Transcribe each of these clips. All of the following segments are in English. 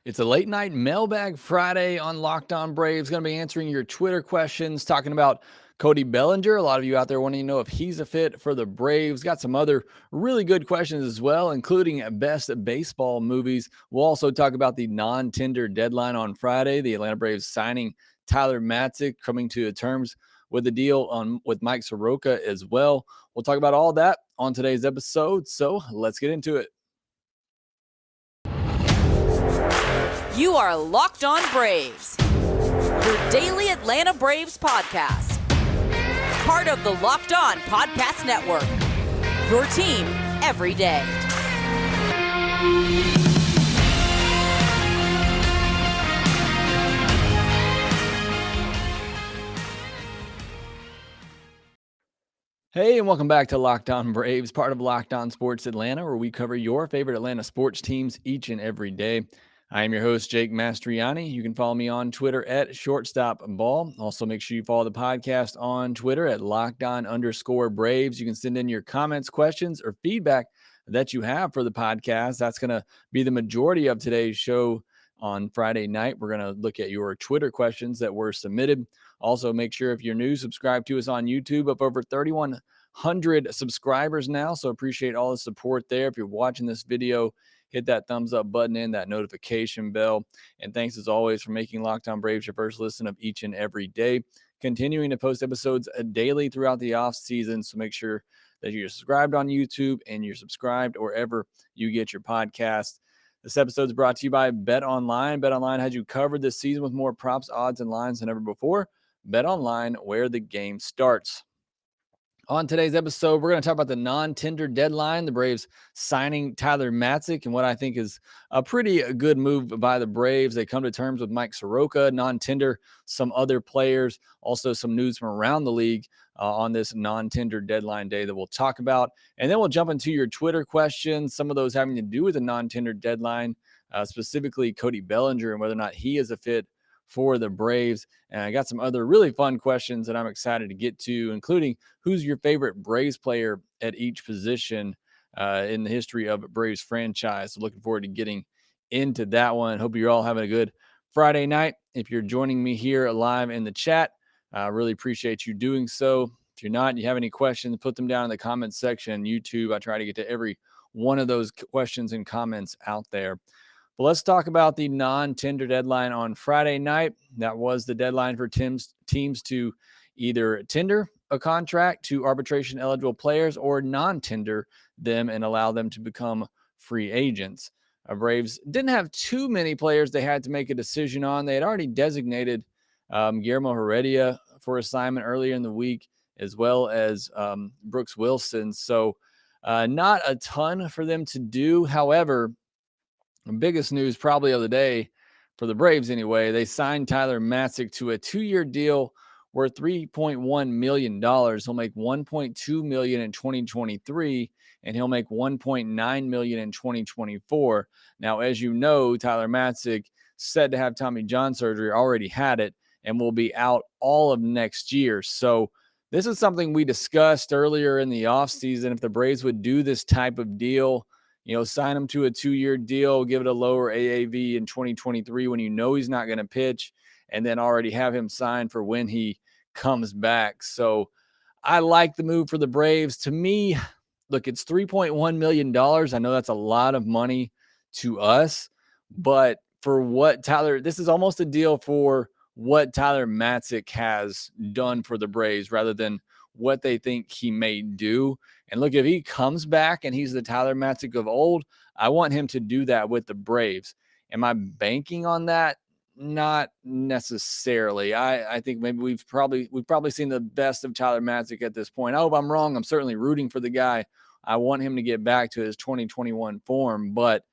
It's a late night Mailbag Friday on Locked On Braves. Going to be answering your Twitter questions, talking about Cody Bellinger. A lot of you out there wanting to know if he's a fit for the Braves. Got some other really good questions as well, including best baseball movies. We'll also talk about the non-tender deadline on Friday. The Atlanta Braves signing Tyler Matzek, coming to terms with the deal with Mike Soroka as well. We'll talk about all that on today's episode. So let's get into it. You are Locked On Braves, your daily Atlanta Braves podcast. Part of the Locked On Podcast Network, your team every day. Hey, and welcome back to Locked On Braves, part of Locked On Sports Atlanta, where we cover your favorite Atlanta sports teams each and every day. I am your host, Jake Mastriani. You can follow me on Twitter at shortstopball. Also, make sure you follow the podcast on Twitter at LockedOn_Braves. You can send in your comments, questions, or feedback that you have for the podcast. That's going to be the majority of today's show on Friday night. We're going to look at your Twitter questions that were submitted. Also, make sure if you're new, subscribe to us on YouTube. Up over 3,100 subscribers now, so appreciate all the support there. If you're watching this video, hit that thumbs up button and that notification bell. And thanks as always for making Locked On Braves your first listen of each and every day. Continuing to post episodes daily throughout the off season, so make sure that you're subscribed on YouTube and you're subscribed wherever you get your podcast. This episode is brought to you by BetOnline. BetOnline has you covered this season with more props, odds, and lines than ever before. BetOnline, where the game starts. On today's episode, we're going to talk about the non-tender deadline, the Braves signing Tyler Matzek, and what I think is a pretty good move by the Braves. They come to terms with Mike Soroka, non-tender, some other players, also some news from around the league on this non-tender deadline day that we'll talk about. And then we'll jump into your Twitter questions, some of those having to do with the non-tender deadline, specifically Cody Bellinger and whether or not he is a fit for the Braves. And I got some other really fun questions that I'm excited to get to, including who's your favorite Braves player at each position in the history of Braves franchise. So looking forward to getting into that one. Hope you're all having a good Friday night. If you're joining me here live in the chat, I really appreciate you doing so. If you're not, and you have any questions, put them down in the comments section. YouTube, I try to get to every one of those questions and comments out there. But let's talk about the non-tender deadline on Friday night. That was the deadline for teams to either tender a contract to arbitration-eligible players or non-tender them and allow them to become free agents. Braves didn't have too many players they had to make a decision on. They had already designated Guillermo Heredia for assignment earlier in the week, as well as Brooks Wilson. So not a ton for them to do. However, the biggest news probably of the day for the Braves anyway, they signed Tyler Matzek to a 2-year deal worth $3.1 million. He'll make $1.2 million in 2023, and he'll make $1.9 million in 2024. Now, as you know, Tyler Matzek said to have Tommy John surgery, already had it, and will be out all of next year. So this is something we discussed earlier in the offseason. If the Braves would do this type of deal, sign him to a 2-year deal, give it a lower AAV in 2023 when you know he's not going to pitch, and then already have him signed for when he comes back. So I like the move for the Braves. To me, look, it's $3.1 million. I know that's a lot of money to us, but for what this is almost a deal for what Tyler Matzek has done for the Braves rather than what they think he may do. And look, if he comes back and he's the Tyler Matzek of old, I want him to do that with the Braves. Am I banking on that? Not necessarily. I think maybe we've probably seen the best of Tyler Matzek at this point. I hope I'm wrong. I'm certainly rooting for the guy. I want him to get back to his 2021 form, but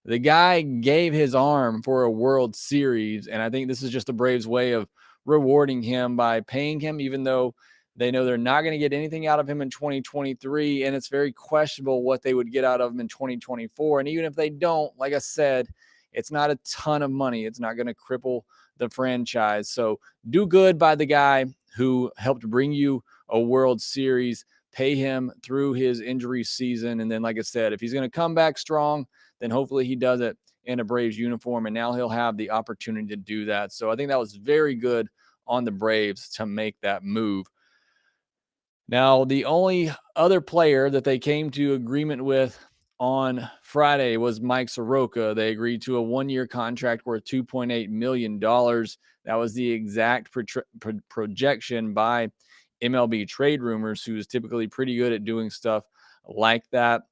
the guy gave his arm for a World Series, and I think this is just the Braves' way of rewarding him by paying him, even though they know they're not going to get anything out of him in 2023, and it's very questionable what they would get out of him in 2024. And even if they don't, like I said, it's not a ton of money. It's not going to cripple the franchise. So do good by the guy who helped bring you a World Series. Pay him through his injury season. And then, like I said, if he's going to come back strong, then hopefully he does it in a Braves uniform, and now he'll have the opportunity to do that. So I think that was very good on the Braves to make that move. Now, the only other player that they came to agreement with on Friday was Mike Soroka. They agreed to a one-year contract worth $2.8 million. That was the exact projection by MLB Trade Rumors, who is typically pretty good at doing stuff like that.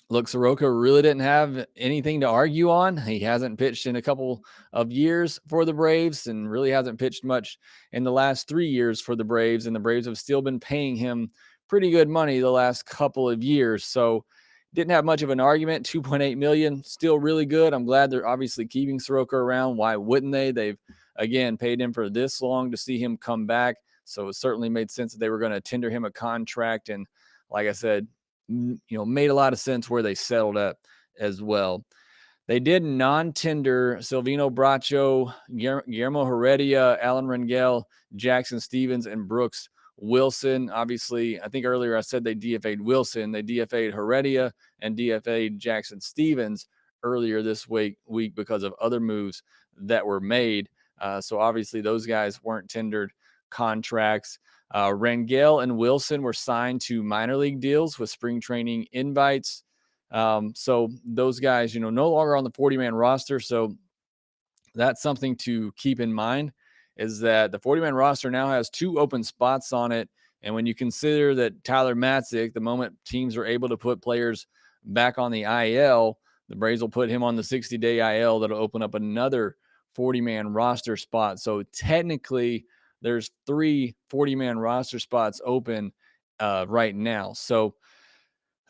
Look, Soroka really didn't have anything to argue on. He hasn't pitched in a couple of years for the Braves and really hasn't pitched much in the last 3 years for the Braves. And the Braves have still been paying him pretty good money the last couple of years. So didn't have much of an argument. 2.8 million, still really good. I'm glad they're obviously keeping Soroka around. Why wouldn't they? They've, again, paid him for this long to see him come back. So it certainly made sense that they were going to tender him a contract. And like I said, made a lot of sense where they settled at as well. They did non-tender Silvino Bracho, Guillermo Heredia, Alan Rangel, Jackson Stevens, and Brooks Wilson. Obviously, I think earlier I said they DFA'd Wilson. They DFA'd Heredia and DFA'd Jackson Stevens earlier this week because of other moves that were made. So obviously those guys weren't tendered contracts. Rangel and Wilson were signed to minor league deals with spring training invites. So those guys, no longer on the 40-man roster. So that's something to keep in mind, is that the 40-man roster now has 2 open spots on it. And when you consider that Tyler Matzek, the moment teams are able to put players back on the IL, the Braves will put him on the 60-day IL. That'll open up another 40-man roster spot. So technically there's 3 40-man roster spots open right now. So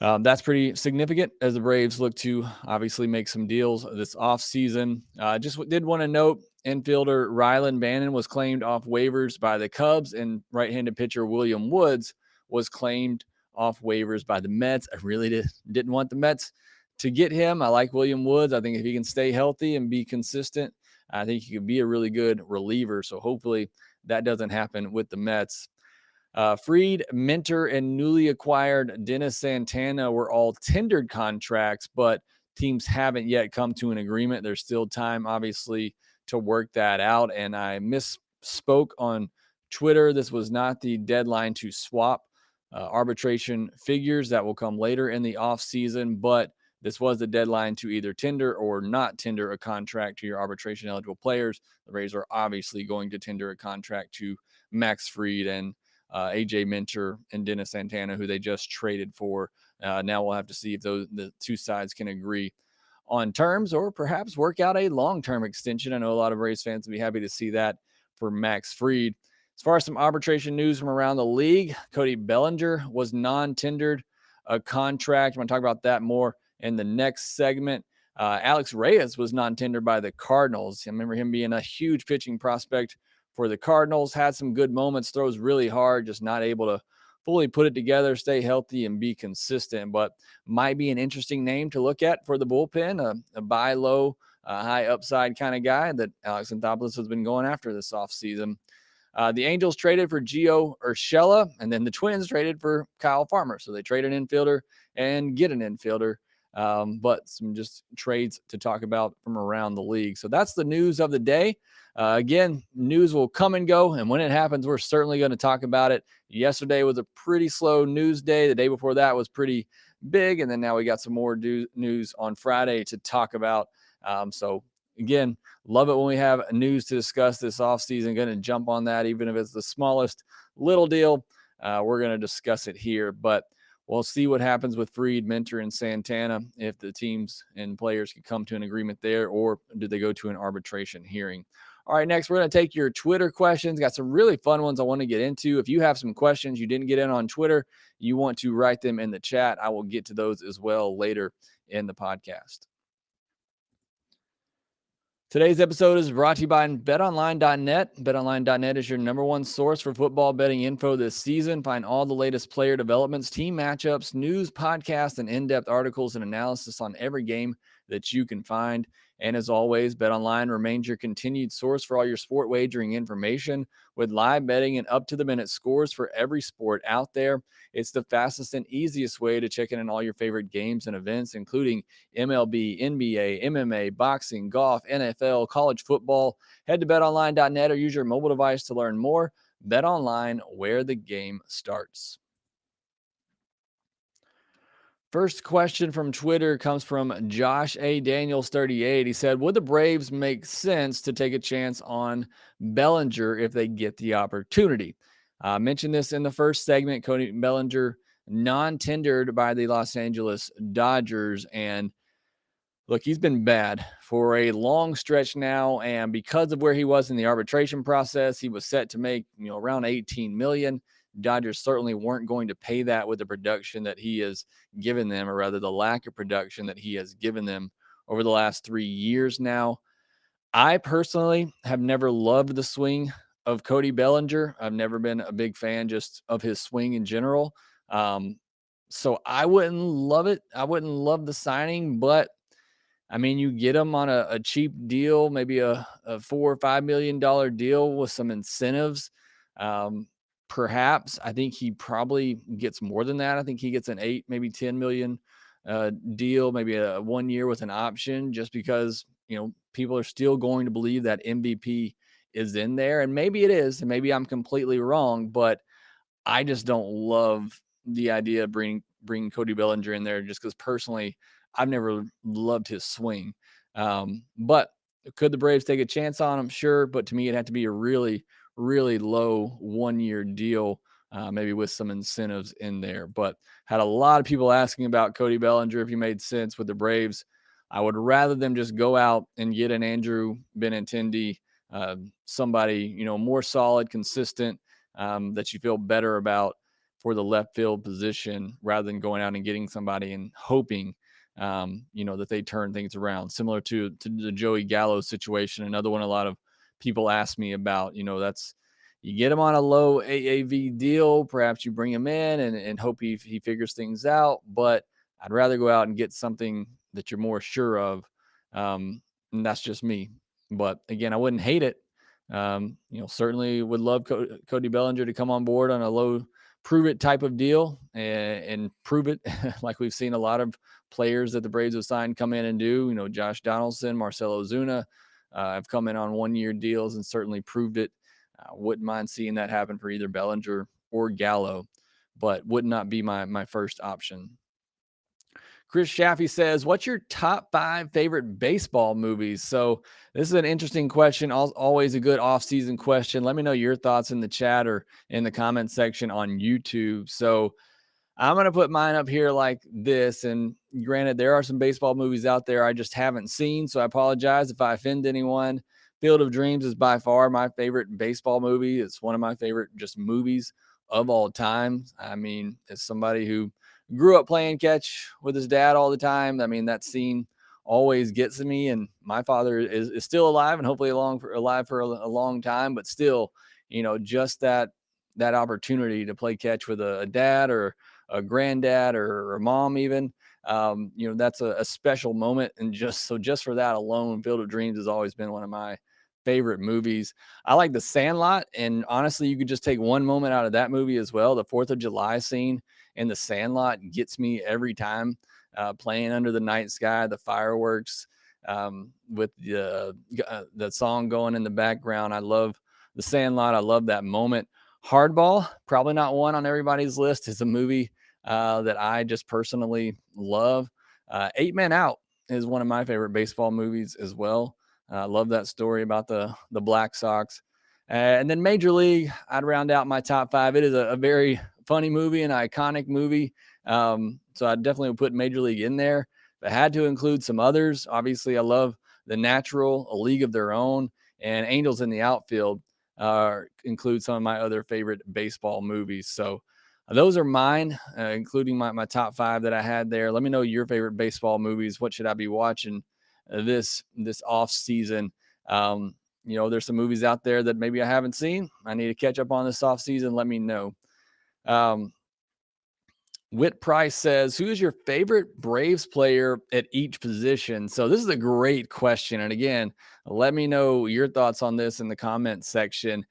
that's pretty significant as the Braves look to obviously make some deals this offseason. Just did want to note, infielder Rylan Bannon was claimed off waivers by the Cubs, and right-handed pitcher William Woods was claimed off waivers by the Mets. I really didn't want the Mets to get him. I like William Woods. I think if he can stay healthy and be consistent, I think he could be a really good reliever. So hopefully that doesn't happen with the Mets. Fried, Minter, and newly acquired Dennis Santana were all tendered contracts, but teams haven't yet come to an agreement. There's still time, obviously, to work that out. And I misspoke on Twitter. This was not the deadline to swap arbitration figures. That will come later in the offseason, but this was the deadline to either tender or not tender a contract to your arbitration eligible players. The Rays are obviously going to tender a contract to Max Fried and AJ Minter and Dennis Santana, who they just traded for. Now we'll have to see if the two sides can agree on terms or perhaps work out a long-term extension. I know a lot of Rays fans would be happy to see that for Max Fried. As far as some arbitration news from around the league, Cody Bellinger was non-tendered a contract. I'm going to talk about that more in the next segment. Alex Reyes was non-tendered by the Cardinals. I remember him being a huge pitching prospect for the Cardinals, had some good moments, throws really hard, just not able to fully put it together, stay healthy, and be consistent. But might be an interesting name to look at for the bullpen, a buy low, high upside kind of guy that Alex Anthopoulos has been going after this offseason. The Angels traded for Gio Urshela, and then the Twins traded for Kyle Farmer. So they trade an infielder and get an infielder. But some just trades to talk about from around the league. So that's the news of the day. Again, news will come and go, and when it happens, we're certainly going to talk about it. Yesterday was a pretty slow news day. The day before that was pretty big, and then now we got some more news on Friday to talk about. So again, love it when we have news to discuss this offseason. Going to jump on that, even if it's the smallest little deal. We're going to discuss it here, but we'll see what happens with Fried, Minter, and Santana, if the teams and players can come to an agreement there, or do they go to an arbitration hearing. All right, next, we're going to take your Twitter questions. Got some really fun ones I want to get into. If you have some questions you didn't get in on Twitter, you want to write them in the chat, I will get to those as well later in the podcast. Today's episode is brought to you by BetOnline.net. BetOnline.net is your number one source for football betting info this season. Find all the latest player developments, team matchups, news, podcasts, and in-depth articles and analysis on every game that you can find. And as always, BetOnline remains your continued source for all your sport wagering information with live betting and up-to-the-minute scores for every sport out there. It's the fastest and easiest way to check in on all your favorite games and events, including MLB, NBA, MMA, boxing, golf, NFL, college football. Head to betonline.net or use your mobile device to learn more. BetOnline, where the game starts. First question from Twitter comes from Josh A. Daniels 38. He said, would the Braves make sense to take a chance on Bellinger if they get the opportunity? I mentioned this in the first segment. Cody Bellinger non-tendered by the Los Angeles Dodgers. And look, he's been bad for a long stretch now, and because of where he was in the arbitration process, he was set to make, around $18 million. Dodgers certainly weren't going to pay that with the production that he has given them, or rather the lack of production that he has given them over the last 3 years now. I personally have never loved the swing of Cody Bellinger. I've never been a big fan just of his swing in general. So I wouldn't love it. I wouldn't love the signing, but I mean, you get him on a cheap deal, maybe a $4 or $5 million deal with some incentives. Perhaps I think he probably gets more than that. I think he gets an 8, maybe 10 million deal, maybe a 1 year with an option, just because, people are still going to believe that MVP is in there. And maybe it is, and maybe I'm completely wrong, but I just don't love the idea of bringing Cody Bellinger in there, just because personally, I've never loved his swing. But could the Braves take a chance on him? Sure. But to me, it had to be a really, really low 1 year deal, maybe with some incentives in there. But had a lot of people asking about Cody Bellinger, if he made sense with the Braves. I would rather them just go out and get an Andrew Benintendi, somebody, more solid, consistent, that you feel better about for the left field position, rather than going out and getting somebody and hoping that they turn things around, similar to the Joey Gallo situation. Another one a lot of people ask me about. That's, you get him on a low AAV deal, perhaps you bring him in and hope he figures things out. But I'd rather go out and get something that you're more sure of. And that's just me. But again, I wouldn't hate it. Certainly would love Cody Bellinger to come on board on a low prove it type of deal and prove it like we've seen a lot of players that the Braves have signed come in and do. Josh Donaldson, Marcell Ozuna have come in on 1 year deals and certainly proved it. Wouldn't mind seeing that happen for either Bellinger or Gallo, but would not be my first option. Chris Shaffy says, what's your top 5 favorite baseball movies? So this is an interesting question. Always a good off-season question. Let me know your thoughts in the chat or in the comment section on YouTube. So I'm going to put mine up here like this. And granted, there are some baseball movies out there I just haven't seen, so I apologize if I offend anyone. Field of Dreams is by far my favorite baseball movie. It's one of my favorite just movies of all time. I mean, as somebody who grew up playing catch with his dad all the time, I mean, that scene always gets me. And my father is still alive and hopefully alive for a long time, but still, just that opportunity to play catch with a dad or a granddad or a mom even, that's a special moment. And just for that alone, Field of Dreams has always been one of my favorite movies. I like The Sandlot, and honestly, you could just take one moment out of that movie as well. The 4th of July scene in The Sandlot gets me every time, playing under the night sky, the fireworks, with the song going in the background. I love The Sandlot. I love that moment. Hardball, probably not one on everybody's list. It's a movie that I just personally love. 8 Men Out is one of my favorite baseball movies as well. I love that story about the Black Sox. And then Major League, I'd round out my top 5. It is a very funny movie, an iconic movie. So I definitely would put Major League in there. If I had to include some others, obviously I love The Natural, A League of Their Own, and Angels in the Outfield include some of my other favorite baseball movies. So those are mine, including my top 5 that I had there. Let me know your favorite baseball movies. What should I be watching this off season? There's some movies out there that maybe I haven't seen. I need to catch up on this off season. Let me know. Whit Price says, who is your favorite Braves player at each position? So this is a great question. And again, let me know your thoughts on this in the comments section.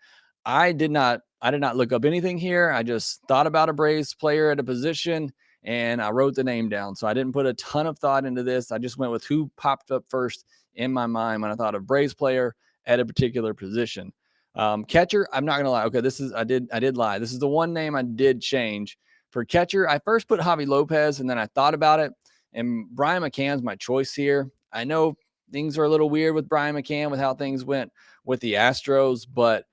I did not look up anything here. I just thought about a Braves player at a position and I wrote the name down. So I didn't put a ton of thought into this. I just went with who popped up first in my mind when I thought of Braves player at a particular position. Catcher, I'm not gonna lie. Okay, I did lie. This is the one name I did change. For catcher, I first put Javi Lopez, and then I thought about it, and Brian McCann's my choice here. I know things are a little weird with Brian McCann with how things went with the Astros, but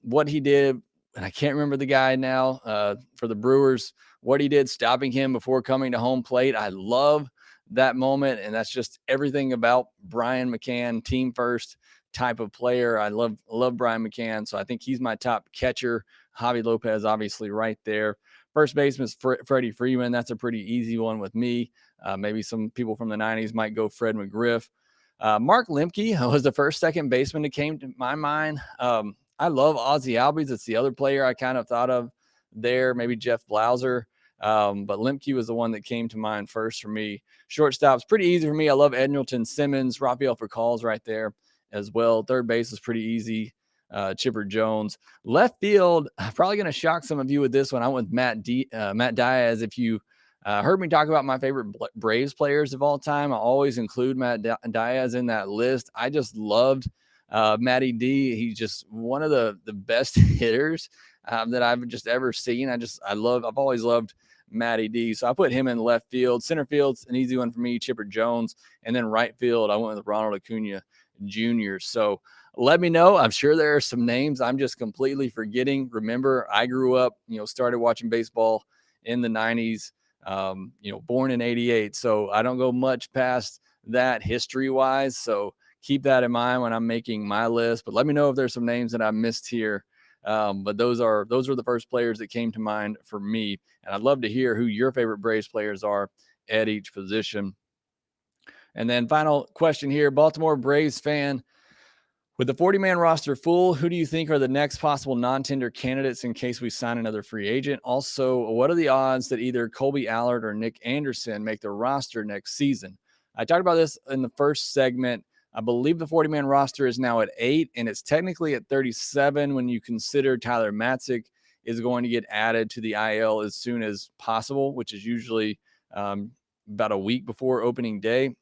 what he did, and I can't remember the guy now for the Brewers, what he did stopping him before coming to home plate. I love that moment, and that's just everything about Brian McCann, team first type of player. I love Brian McCann, so I think he's my top catcher. Javi Lopez, obviously, right there. First baseman is Freddie Freeman. That's a pretty easy one with me. Maybe some people from the 90s might go Fred McGriff. Mark Lemke was the first second baseman that came to my mind. I love Ozzie Albies. It's the other player I kind of thought of there, maybe Jeff Blauser. But Lemke was the one that came to mind first for me. Shortstop's pretty easy for me. I love Ednelton Simmons, Rafael Furcal's right there as well. Third base is pretty easy. Chipper Jones. Left field, I'm probably going to shock some of you with this one. I went with Matt Diaz. If you heard me talk about my favorite Braves players of all time, I always include Matt Diaz in that list. I just loved Matty D. He's just one of the best hitters that I've just ever seen. I've always loved Matty D. So I put him in left field. Center field's an easy one for me, Chipper Jones. And then right field, I went with Ronald Acuna Jr. So let me know. I'm sure there are some names I'm just completely forgetting. Remember, I grew up, started watching baseball in the 90s, born in 88. So I don't go much past that history-wise. So keep that in mind when I'm making my list. But let me know if there's some names that I missed here. But those are the first players that came to mind for me. And I'd love to hear who your favorite Braves players are at each position. And then final question here, Baltimore Braves fan. With the 40-man roster full, who do you think are the next possible non-tender candidates in case we sign another free agent? Also, what are the odds that either Colby Allard or Nick Anderson make the roster next season? I talked about this in the first segment. I believe the 40-man roster is now at 8, and it's technically at 37 when you consider Tyler Matzek is going to get added to the IL as soon as possible, which is usually about a week before opening day.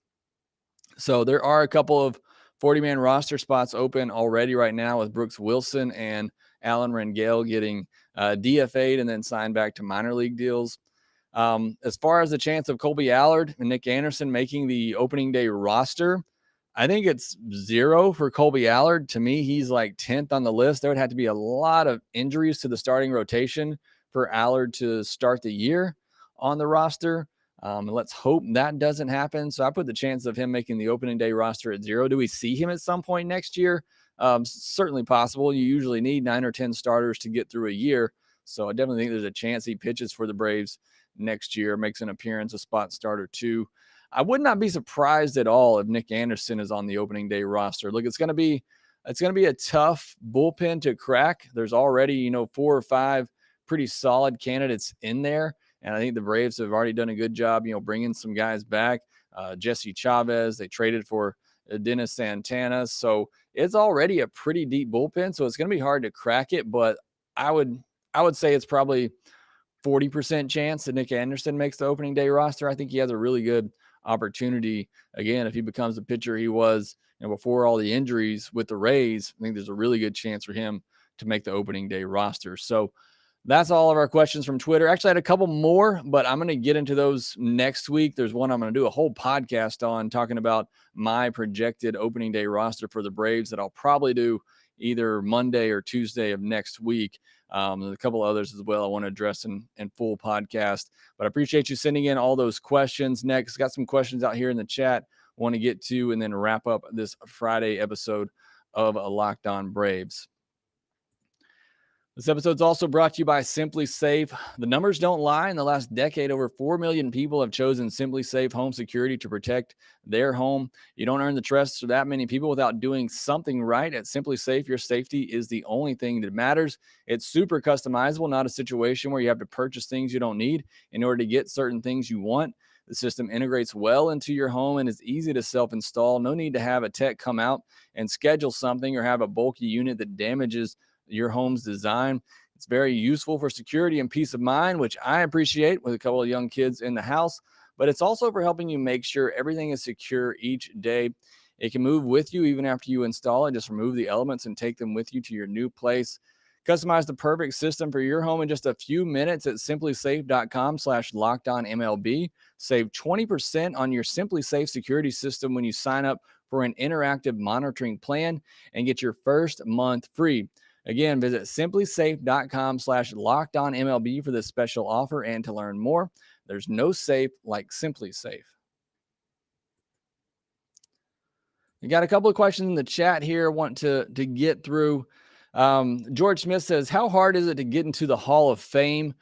So there are a couple of 40-man roster spots open already right now with Brooks Wilson and Alan Rangel getting DFA'd and then signed back to minor league deals. As far as the chance of Colby Allard and Nick Anderson making the opening day roster, I think it's 0 for Colby Allard. To me, he's like 10th on the list. There would have to be a lot of injuries to the starting rotation for Allard to start the year on the roster. And let's hope that doesn't happen. So I put the chance of him making the opening day roster at 0. Do we see him at some point next year? Certainly possible. You usually need 9 or 10 starters to get through a year. So I definitely think there's a chance he pitches for the Braves next year, makes an appearance, a spot starter too. I would not be surprised at all if Nick Anderson is on the opening day roster. Look, it's going to be a tough bullpen to crack. There's already, 4 or 5 pretty solid candidates in there. And I think the Braves have already done a good job, bringing some guys back. Jesse Chavez, they traded for Dennis Santana. So it's already a pretty deep bullpen. So it's going to be hard to crack it. But I would say it's probably 40% chance that Nick Anderson makes the opening day roster. I think he has a really good opportunity. Again, if he becomes the pitcher he was before all the injuries with the Rays, I think there's a really good chance for him to make the opening day roster. So that's all of our questions from Twitter. Actually, I had a couple more, but I'm going to get into those next week. There's one I'm going to do a whole podcast on talking about my projected opening day roster for the Braves that I'll probably do either Monday or Tuesday of next week. There's a couple others as well I want to address in full podcast. But I appreciate you sending in all those questions. Next, got some questions out here in the chat I want to get to and then wrap up this Friday episode of Locked On Braves. This episode is also brought to you by SimpliSafe. The numbers don't lie. In the last decade, over 4 million people have chosen SimpliSafe home security to protect their home. You don't earn the trust of that many people without doing something right. At SimpliSafe, your safety is the only thing that matters. It's super customizable, not a situation where you have to purchase things you don't need in order to get certain things you want. The system integrates well into your home and is easy to self-install. No need to have a tech come out and schedule something or have a bulky unit that damages your home's design. It's very useful for security and peace of mind, which I appreciate with a couple of young kids in the house, but it's also for helping you make sure everything is secure each day. It can move with you even after you install it. Just remove the elements and take them with you to your new place. Customize the perfect system for your home in just a few minutes at simplisafe.com/lockedonmlb. Save 20% on your SimpliSafe security system when you sign up for an interactive monitoring plan and get your first month free. Again, visit simplisafe.com/lockedonmlb for this special offer and to learn more. There's no safe like SimpliSafe. We got a couple of questions in the chat here I want to get through. George Smith says, how hard is it to get into the Hall of Fame?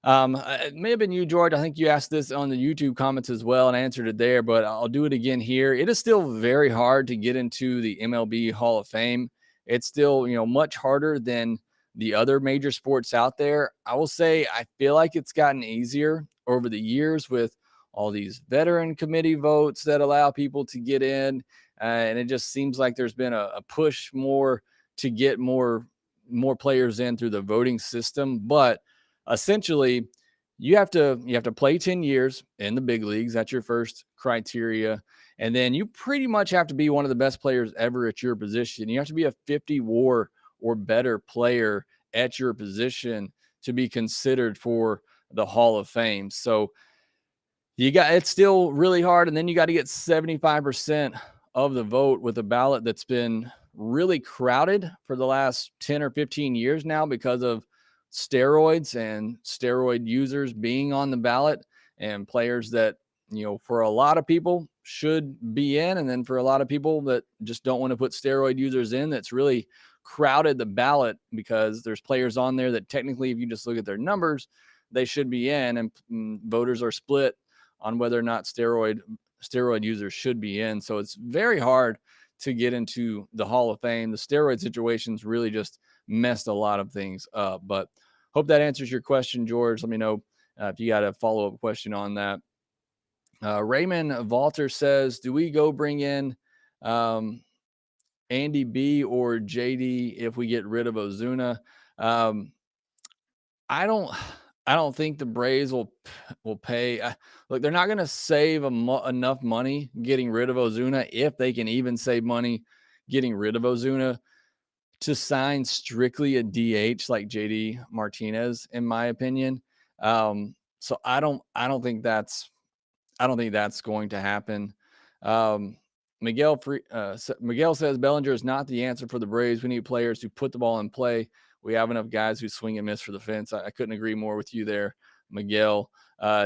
It may have been you, George. I think you asked this on the YouTube comments as well and answered it there, but I'll do it again here. It is still very hard to get into the MLB Hall of Fame. It's still, much harder than the other major sports out there. I will say I feel like it's gotten easier over the years with all these veteran committee votes that allow people to get in. And it just seems like there's been a push more to get more players in through the voting system. But essentially, you have to play 10 years in the big leagues. That's your first criteria. And then you pretty much have to be one of the best players ever at your position. You have to be a 50 WAR or better player at your position to be considered for the Hall of Fame. So it's still really hard. And then you got to get 75% of the vote with a ballot that's been really crowded for the last 10 or 15 years now because of steroids and steroid users being on the ballot and players that, for a lot of people should be in. And then for a lot of people that just don't want to put steroid users in, that's really crowded the ballot because there's players on there that technically, if you just look at their numbers, they should be in, and voters are split on whether or not steroid users should be in. So it's very hard to get into the Hall of Fame. The steroid situations really just messed a lot of things up, but hope that answers your question, George. Let me know if you got a follow-up question on that. Raymond Valter says, do we go bring in Andy B or JD if we get rid of Ozuna? I don't think the Braves will pay. Look, they're not going to save enough money getting rid of Ozuna, if they can even save money getting rid of Ozuna, to sign strictly a DH like JD Martinez, in my opinion. So I don't think that's going to happen. Miguel says Bellinger is not the answer for the Braves. We need players who put the ball in play. We have enough guys who swing and miss for the fence. I couldn't agree more with you there, Miguel.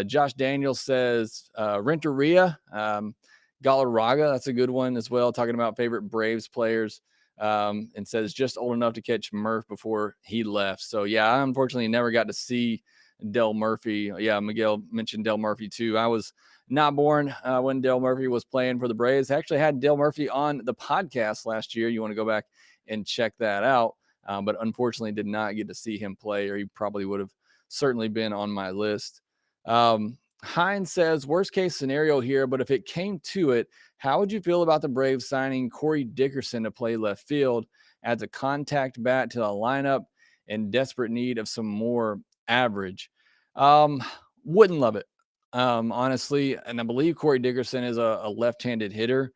Josh Daniels says Renteria, Galarraga. That's a good one as well. Talking about favorite Braves players, and says just old enough to catch Murph before he left. So yeah, I unfortunately never got to see Del Murphy. Yeah, Miguel mentioned Del Murphy too. I was not born when Del Murphy was playing for the Braves. I actually had Del Murphy on the podcast last year. You want to go back and check that out. But unfortunately did not get to see him play, or he probably would have certainly been on my list. Hines says, worst case scenario here, but if it came to it, how would you feel about the Braves signing Corey Dickerson to play left field? Adds a contact bat to the lineup, in desperate need of some more average. Wouldn't love it, honestly. And I believe Corey Dickerson is a left-handed hitter.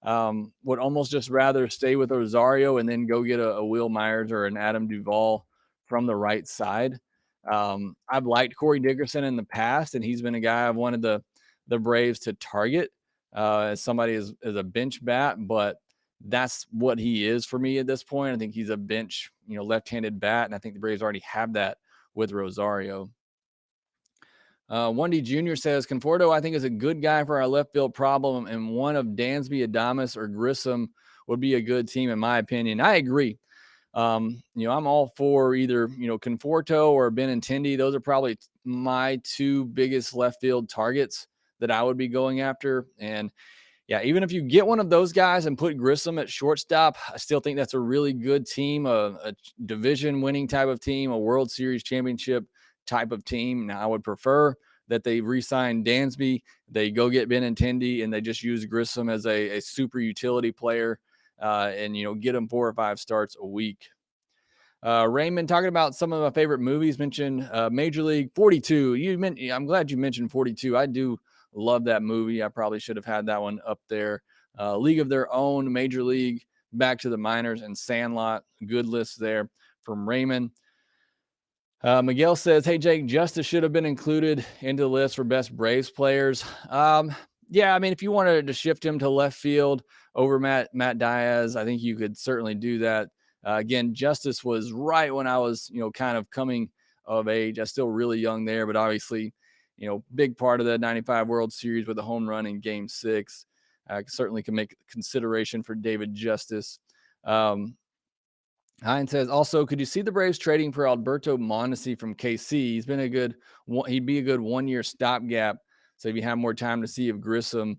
Would almost just rather stay with Rosario and then go get a Will Myers or an Adam Duvall from the right side. I've liked Corey Dickerson in the past, and he's been a guy I've wanted the Braves to target as somebody as a bench bat, but that's what he is for me at this point. I think he's a bench, left-handed bat, and I think the Braves already have that with Rosario. 1D Jr. says, Conforto, I think, is a good guy for our left field problem, and one of Dansby, Adames, or Grissom would be a good team, in my opinion. I agree. I'm all for either, Conforto or Benintendi. Those are probably my two biggest left field targets that I would be going after. And yeah, even if you get one of those guys and put Grissom at shortstop, I still think that's a really good team, a division winning type of team, a World Series championship type of team. Now, I would prefer that they re-sign Dansby, they go get Benintendi, and they just use Grissom as a super utility player, and get him 4 or 5 starts a week. Raymond, talking about some of my favorite movies, mentioned Major League 42. I'm glad you mentioned 42. I do love that movie. I probably should have had that one up there. League of Their Own, Major League, Back to the Minors, and Sandlot. Good list there from Raymond. Miguel says, hey, Jake, Justice should have been included into the list for best Braves players. Yeah, I mean, if you wanted to shift him to left field over Matt Diaz, I think you could certainly do that. Again, Justice was right when I was, kind of coming of age. I was still really young there, but obviously, big part of the 95 World Series with a home run in Game 6. Certainly can make consideration for David Justice. Hines says, also, could you see the Braves trading for Alberto Moncada from KC? He'd be a good 1-year stopgap. So if you have more time to see if Grissom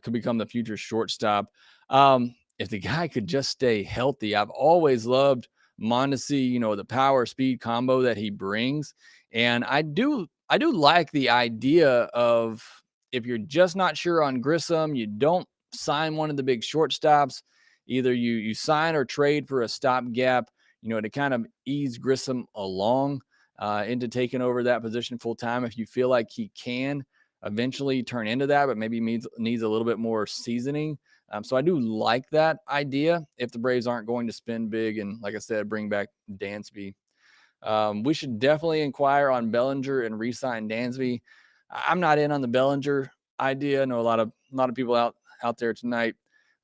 could become the future shortstop. If the guy could just stay healthy, I've always loved Mondesi, the power speed combo that he brings. And I do like the idea of, if you're just not sure on Grissom, you don't sign one of the big shortstops. Either you sign or trade for a stopgap, to kind of ease Grissom along into taking over that position full time. If you feel like he can eventually turn into that, but maybe needs a little bit more seasoning. So I do like that idea if the Braves aren't going to spend big and, like I said, bring back Dansby. We should definitely inquire on Bellinger and re-sign Dansby. I'm not in on the Bellinger idea. I know a lot of people out there tonight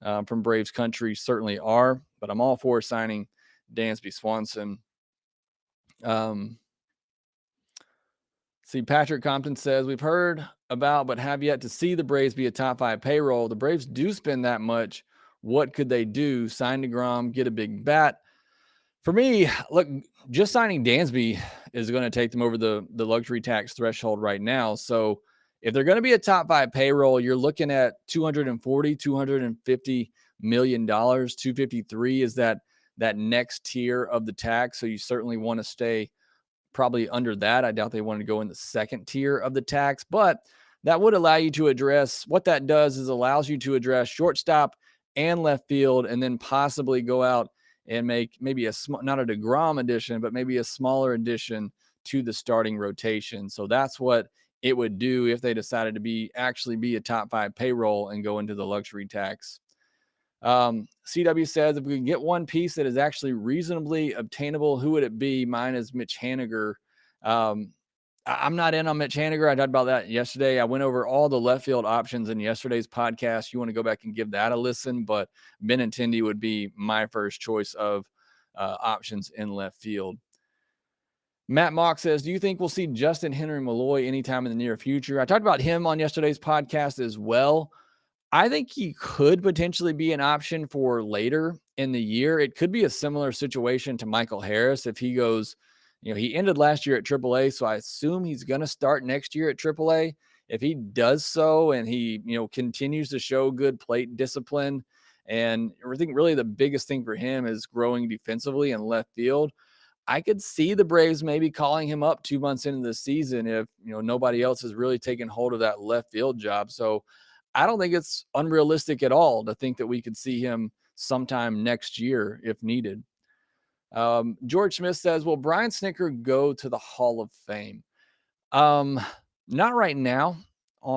from Braves country certainly are, but I'm all for signing Dansby Swanson. See, Patrick Compton says, we've heard about but have yet to see the Braves be a top 5 payroll. The Braves do spend that much. What could they do? Sign DeGrom, get a big bat. For me, look, just signing Dansby is going to take them over the luxury tax threshold right now. So if they're going to be a top 5 payroll, you're looking at $240, $250 million. 253 is that next tier of the tax. So you certainly want to stay probably under that. I doubt they want to go in the second tier of the tax, but that would allow you to address, what that does is allows you to address shortstop and left field, and then possibly go out and make maybe not a DeGrom addition, but maybe a smaller addition to the starting rotation. So that's what it would do if they decided to actually be a top 5 payroll and go into the luxury tax. CW says, if we can get one piece that is actually reasonably obtainable, who would it be? Mine is Mitch Haniger. I'm not in on Mitch Haniger. I talked about that yesterday. I went over all the left field options in yesterday's podcast. You want to go back and give that a listen, but Benintendi would be my first choice of options in left field. Matt Mock says, do you think we'll see Justin Henry Malloy anytime in the near future? I talked about him on yesterday's podcast as well. I think he could potentially be an option for later in the year. It could be a similar situation to Michael Harris if he goes, he ended last year at AAA, so I assume he's going to start next year at AAA. If he does so and he, continues to show good plate discipline, and I think really the biggest thing for him is growing defensively in left field, I could see the Braves maybe calling him up 2 months into the season if, nobody else has really taken hold of that left field job. So I don't think it's unrealistic at all to think that we could see him sometime next year if needed. George Smith says, will Brian Snitker go to the Hall of Fame? Not right now,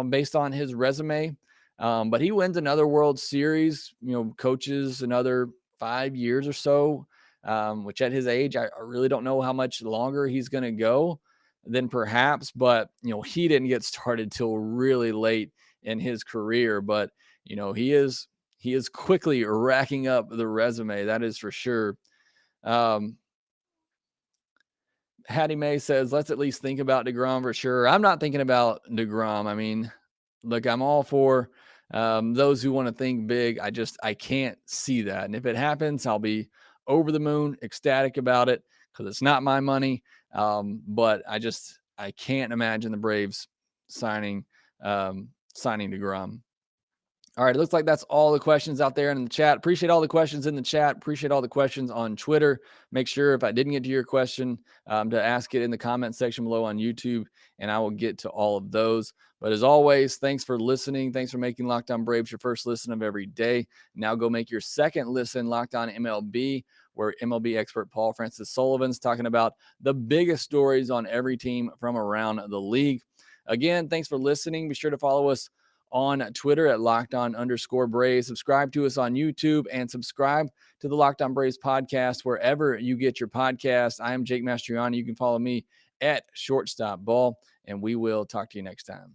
based on his resume, but he wins another World Series, coaches another 5 years or so, which at his age, I really don't know how much longer he's going to go than perhaps, but, he didn't get started till really late in his career, but he is quickly racking up the resume, that is for sure. Hattie May says, let's at least think about DeGrom for sure. I'm not thinking about DeGrom. I mean, look, I'm all for those who want to think big. I can't see that, and if it happens, I'll be over the moon, ecstatic about it because it's not my money. But I can't imagine the Braves signing DeGrom. All right, it looks like that's all the questions out there in the chat. Appreciate all the questions in the chat. Appreciate all the questions on Twitter. Make sure if I didn't get to your question to ask it in the comment section below on YouTube, and I will get to all of those. But as always, thanks for listening. Thanks for making Locked On Braves your first listen of every day. Now go make your second listen, Locked On MLB, where MLB expert Paul Francis Sullivan's talking about the biggest stories on every team from around the league. Again, thanks for listening. Be sure to follow us on Twitter at LockedOn_Braves. Subscribe to us on YouTube and subscribe to the Locked On Braves podcast wherever you get your podcast. I am Jake Mastriani. You can follow me at Shortstop Ball, and we will talk to you next time.